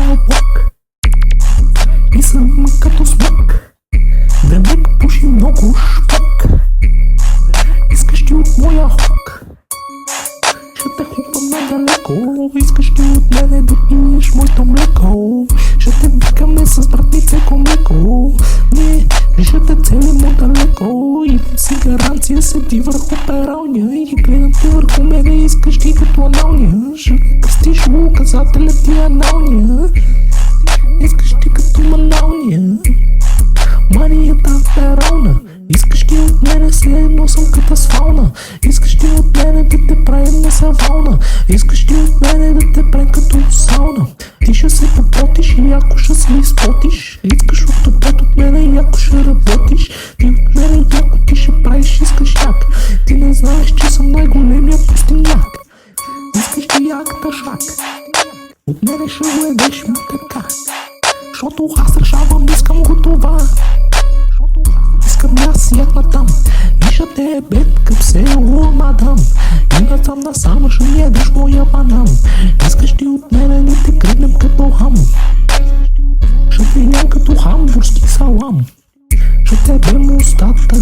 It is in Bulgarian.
влак и съм като смък. Времек пуши много шпак. Искаш ти от моя хок, ще те хупам надалеко. Искаш ти от мене да пиеш моето млеко. Ще те викаме с братнице млеко. Не, ще те целим отдалеко. Имам си гаранция, седи върху пералня и гледам те върху мене. Искаш ти като аналния, ще кръстиш указателя ти аналния. Искаш ти като маналния, манията перална. Искаш ти от мене, следно съм като свална. Искаш ти от мене да те правим на савална. Искаш ти от мене да те правим като сауна. Ти ще се попотиш и ако ще се изпотиш. Искаш от мене и ако ще работиш. Ти от мене и ако ти ще правиш, искаш як. Ти не знаеш, че съм най-големия пустиняк. Искаш ти як на шак, от мене ще уедеш ми така. Защото аз решавам, искам го това. Искам аз ядна там и ще те е бед към село мадам. И насам насам ще ми ядеш моя банан. Искаш ти от мене да те кръгнем като хам. Ще те ям като хамбургски салам. Ще те бем устата